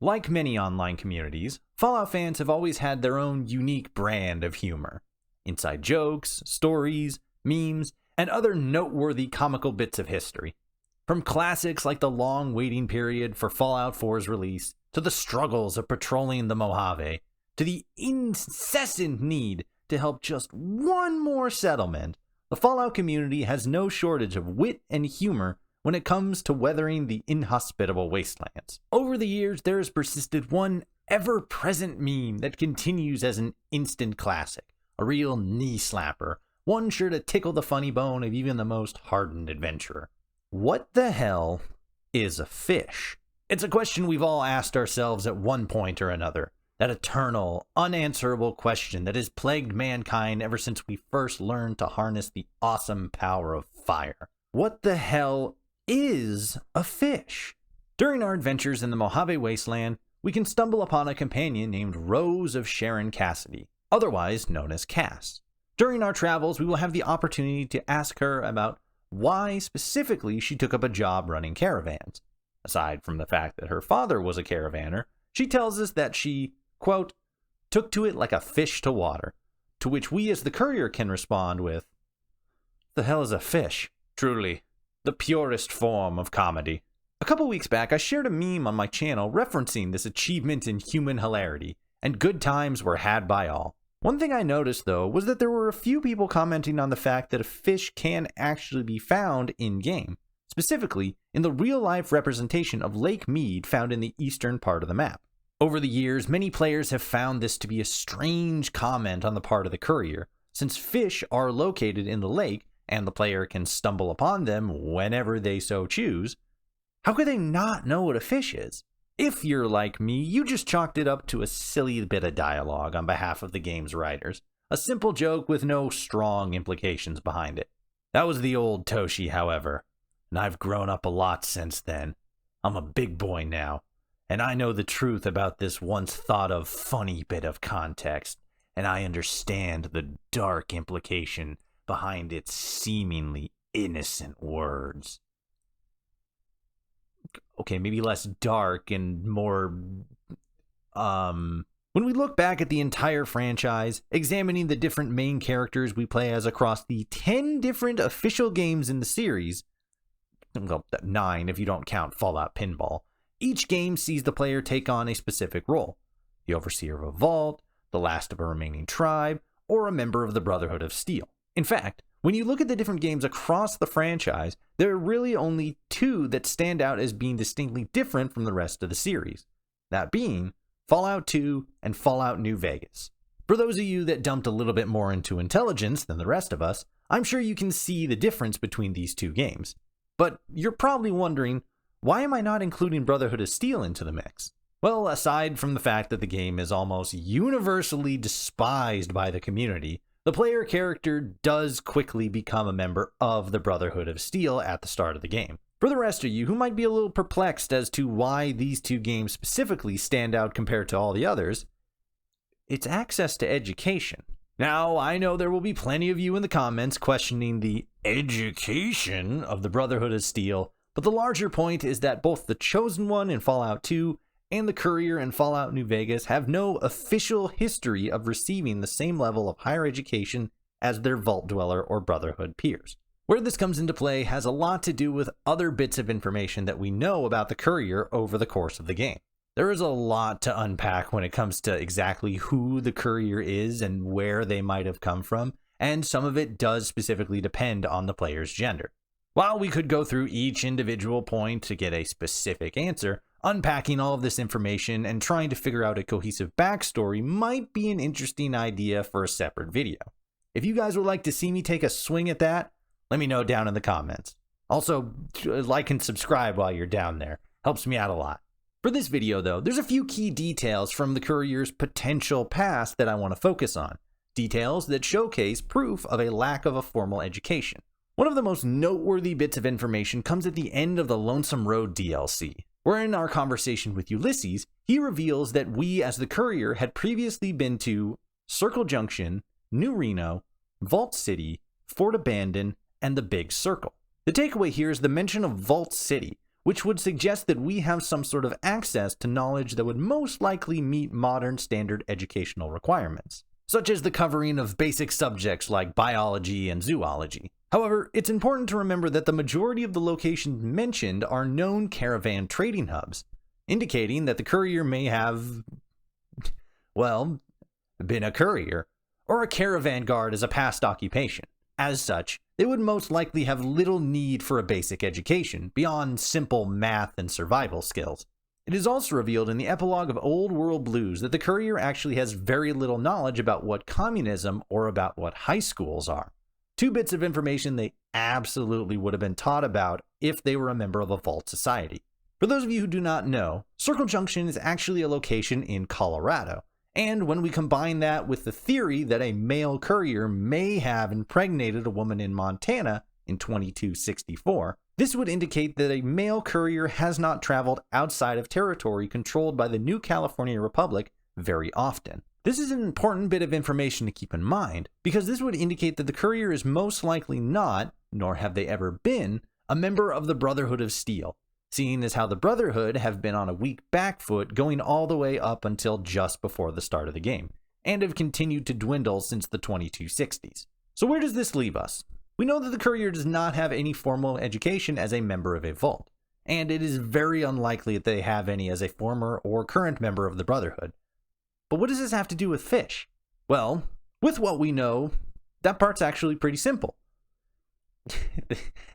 Like many online communities, Fallout fans have always had their own unique brand of humor. Inside jokes, stories, memes, and other noteworthy comical bits of history. From classics like the long waiting period for Fallout 4's release, to the struggles of patrolling the Mojave, to the incessant need to help just one more settlement, the Fallout community has no shortage of wit and humor when it comes to weathering the inhospitable wastelands. Over the years, there has persisted one ever-present meme that continues as an instant classic, a real knee-slapper, one sure to tickle the funny bone of even the most hardened adventurer. What the hell is a fish? It's a question we've all asked ourselves at one point or another. That eternal, unanswerable question that has plagued mankind ever since we first learned to harness the awesome power of fire. What the hell is a fish? During our adventures in the Mojave Wasteland, we can stumble upon a companion named Rose of Sharon Cassidy, otherwise known as Cass. During our travels, we will have the opportunity to ask her about why specifically she took up a job running caravans. Aside from the fact that her father was a caravaner, she tells us that she, quote, took to it like a fish to water, to which we as the courier can respond with, "The hell is a fish?" Truly, the purest form of comedy. A couple weeks back, I shared a meme on my channel referencing this achievement in human hilarity, and good times were had by all. One thing I noticed, though, was that there were a few people commenting on the fact that a fish can actually be found in-game, specifically in the real-life representation of Lake Mead found in the eastern part of the map. Over the years, many players have found this to be a strange comment on the part of the courier, since fish are located in the lake and the player can stumble upon them whenever they so choose. How could they not know what a fish is? If you're like me, you just chalked it up to a silly bit of dialogue on behalf of the game's writers. A simple joke with no strong implications behind it. That was the old Toshi, however, and I've grown up a lot since then. I'm a big boy now, and I know the truth about this once thought of funny bit of context, and I understand the dark implication behind its seemingly innocent words. Okay, maybe less dark and more, when we look back at the entire franchise, examining the different main characters we play as across the 10 different official games in the series, well, 9 if you don't count Fallout Pinball, each game sees the player take on a specific role. The overseer of a vault, the last of a remaining tribe, or a member of the Brotherhood of Steel. In fact, when you look at the different games across the franchise, there are really only 2 that stand out as being distinctly different from the rest of the series. That being Fallout 2 and Fallout New Vegas. For those of you that dumped a little bit more into intelligence than the rest of us, I'm sure you can see the difference between these 2 games. But you're probably wondering, why am I not including Brotherhood of Steel into the mix? Well, aside from the fact that the game is almost universally despised by the community, the player character does quickly become a member of the Brotherhood of Steel at the start of the game. For the rest of you who might be a little perplexed as to why these 2 games specifically stand out compared to all the others, it's access to education. Now, I know there will be plenty of you in the comments questioning the education of the Brotherhood of Steel, but the larger point is that both the Chosen One in Fallout 2 and the Courier in Fallout New Vegas have no official history of receiving the same level of higher education as their Vault Dweller or Brotherhood peers. Where this comes into play has a lot to do with other bits of information that we know about the Courier over the course of the game. There is a lot to unpack when it comes to exactly who the Courier is and where they might have come from, and some of it does specifically depend on the player's gender. While we could go through each individual point to get a specific answer, unpacking all of this information and trying to figure out a cohesive backstory might be an interesting idea for a separate video. If you guys would like to see me take a swing at that, let me know down in the comments. Also, like and subscribe while you're down there. Helps me out a lot. For this video though, there's a few key details from the Courier's potential past that I want to focus on. Details that showcase proof of a lack of a formal education. One of the most noteworthy bits of information comes at the end of the Lonesome Road DLC, where in our conversation with Ulysses, he reveals that we as the Courier had previously been to Circle Junction, New Reno, Vault City, Fort Abandon, and the Big Circle. The takeaway here is the mention of Vault City, which would suggest that we have some sort of access to knowledge that would most likely meet modern standard educational requirements, such as the covering of basic subjects like biology and zoology. However, it's important to remember that the majority of the locations mentioned are known caravan trading hubs, indicating that the courier may have, well, been a courier, or a caravan guard as a past occupation. As such, they would most likely have little need for a basic education, beyond simple math and survival skills. It is also revealed in the epilogue of Old World Blues that the courier actually has very little knowledge about what communism or about what high schools are. Two bits of information they absolutely would have been taught about if they were a member of a vault society. For those of you who do not know, Circle Junction is actually a location in Colorado. And when we combine that with the theory that a male courier may have impregnated a woman in Montana in 2264, this would indicate that a male courier has not traveled outside of territory controlled by the New California Republic very often. This is an important bit of information to keep in mind, because this would indicate that the courier is most likely not, nor have they ever been, a member of the Brotherhood of Steel, seeing as how the Brotherhood have been on a weak back foot going all the way up until just before the start of the game, and have continued to dwindle since the 2260s. So where does this leave us? We know that the courier does not have any formal education as a member of a vault, and it is very unlikely that they have any as a former or current member of the Brotherhood. But what does this have to do with fish? Well, with what we know, that part's actually pretty simple.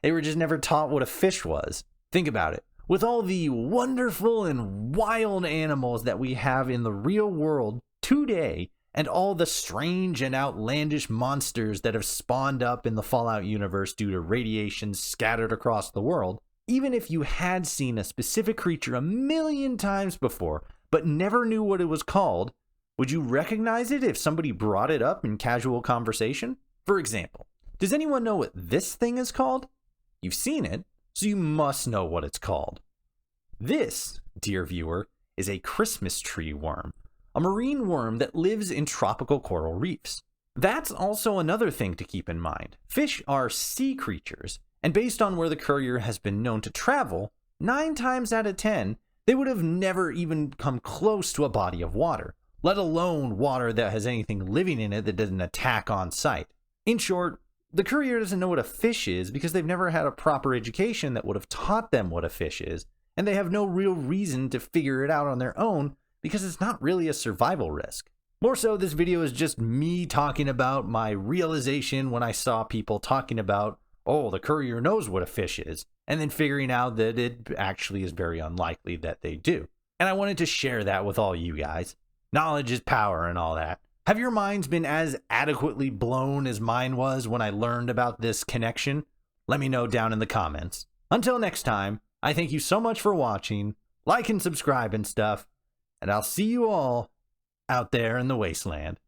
They were just never taught what a fish was. Think about it. With all the wonderful and wild animals that we have in the real world today, and all the strange and outlandish monsters that have spawned up in the Fallout universe due to radiation scattered across the world, even if you had seen a specific creature a million times before, but never knew what it was called, would you recognize it if somebody brought it up in casual conversation? For example, does anyone know what this thing is called? You've seen it, so you must know what it's called. This, dear viewer, is a Christmas tree worm, a marine worm that lives in tropical coral reefs. That's also another thing to keep in mind. Fish are sea creatures, and based on where the courier has been known to travel, 9 times out of 10, they would have never even come close to a body of water, let alone water that has anything living in it that doesn't attack on sight. In short, the courier doesn't know what a fish is because they've never had a proper education that would have taught them what a fish is, and they have no real reason to figure it out on their own because it's not really a survival risk. More so, this video is just me talking about my realization when I saw people talking about, oh, the courier knows what a fish is, and then figuring out that it actually is very unlikely that they do. And I wanted to share that with all you guys. Knowledge is power and all that. Have your minds been as adequately blown as mine was when I learned about this connection? Let me know down in the comments. Until next time, I thank you so much for watching, like and subscribe and stuff, and I'll see you all out there in the wasteland.